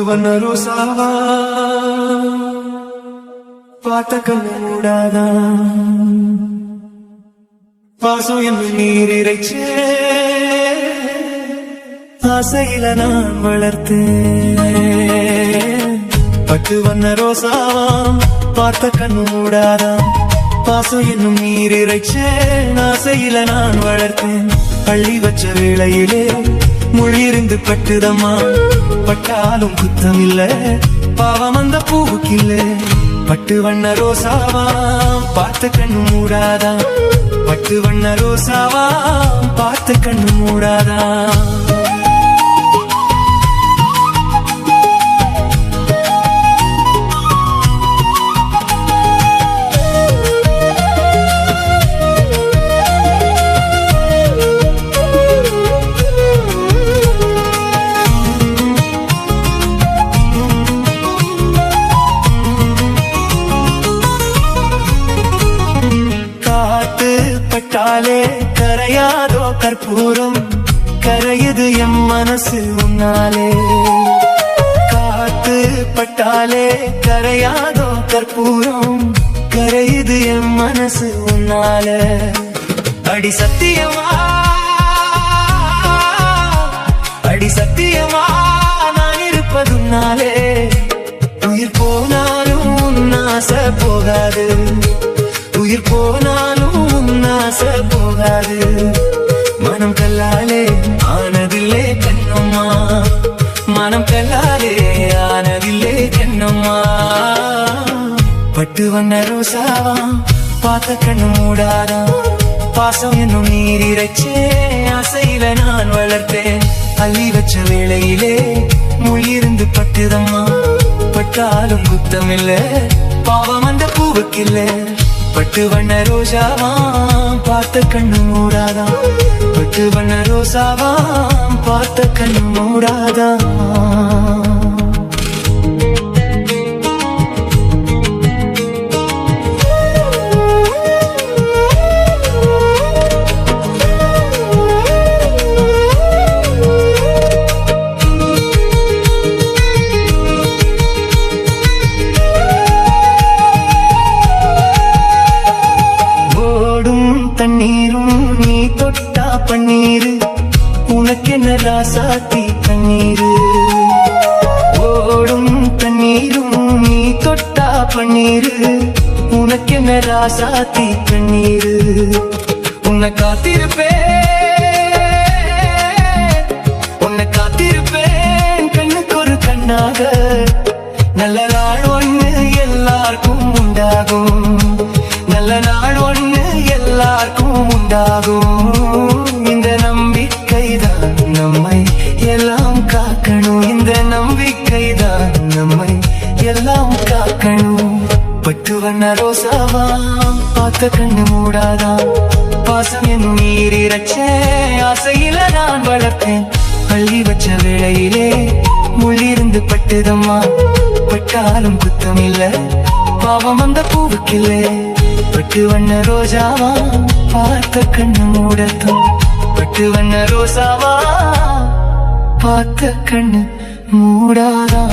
வண்ண ரோசாவா பார்த்த கண்ணு மூடாதா பாசம் என்று நீர் இறைச்சே ஆசையில நான் வளர்த்தேன் பட்டு வண்ண ரோசாவா பார்த்த கண்ணு மூடாதா பாசம் என்னும் நீர் இறைச்சேன் ஆசையில நான் வளர்த்தேன் பள்ளி வச்ச வேளையிலே மொழியிருந்து பட்டுதம்மா பட்டாலும் குத்தம் இல்ல பாவம் அந்த பூவுக்கில்ல பட்டு வண்ண ரோசாவா பார்த்த கண்ணு மூடாதா பட்டு வண்ண ரோசாவா பார்த்த கண்ணு மூடாதா பட்டாலே கரையாதோ கற்பூரம் கரையுது எம் மனசு உன்னாலே காத்து பட்டாலே கரையாதோ கற்பூரம் கரையுது எம் மனசு உன்னாலே அடி சத்தியமா நான் இருப்பதுனாலே உயிர் போனாலும் உன்னாசை போகாது உயிர் போனாலும் ஆசை போகாது மனம் கல்லாலே ஆனதில்லே கண்ணம்மா மனம் கல்லாலே ஆனதில்லே கண்ணம்மா பட்டு வண்ண ரோசாவா பார்த்த கண்ணு மூடாதா பாசம் என்னும் நீர் இறைச்சே ஆசையில நான் வளர்த்தேன் அள்ளி வச்ச வேளையிலே மொழியிருந்து பட்டுதம்மா பட்டாலும் குத்தமில்ல பாவம் அந்த பூவுக்கில்ல பட்டு வண்ண ரோசாவா பார்த்த கண்ணு மூடாதா பட்டு வண்ண ரோசாவா பார்த்த கண்ணு மூடாதா தண்ணீரும் நீ தொட்டா பன்னீரு உனக்கென்ன ராசாத்தி கண்ணீரு ஓடும் தண்ணீரும் நீ தொட்டா பன்னீரு உனக்கென்ன ராசாத்தி கண்ணீரு உன்னை காத்திருப்பேன் கண்ணுக்கு ஒரு கண்ணாக நல்ல நாள் ஒண்ணு எல்லாருக்கும் உண்டாகும் நல்ல நாள் ஒண்ணு எல்லாருக்கும் உண்டாகும் இந்த நம்பிக்கைதான் நம்மை எல்லாம் காக்கணும் இந்த நம்பிக்கைதான் நம்மை எல்லாம் காக்கணும் பட்டு வண்ண ரோசாவா பார்த்த கண்ணு மூடாதா பாசம் என்னும் நீர் இறைச்சே ஆசையில நான் வளர்த்தேன் பள்ளி வச்ச வேளையிலே மொழியிருந்து பட்டுதம்மா பட்டாலும் குத்தம் இல்ல பாவம் அந்த பூவுக்கில்லே பட்டு வண்ண ரோஜாவா பார்த்த கண்ணு மூடத்தான் பட்டு வண்ண ரோசாவா பார்த்த கண்ணு மூடாதா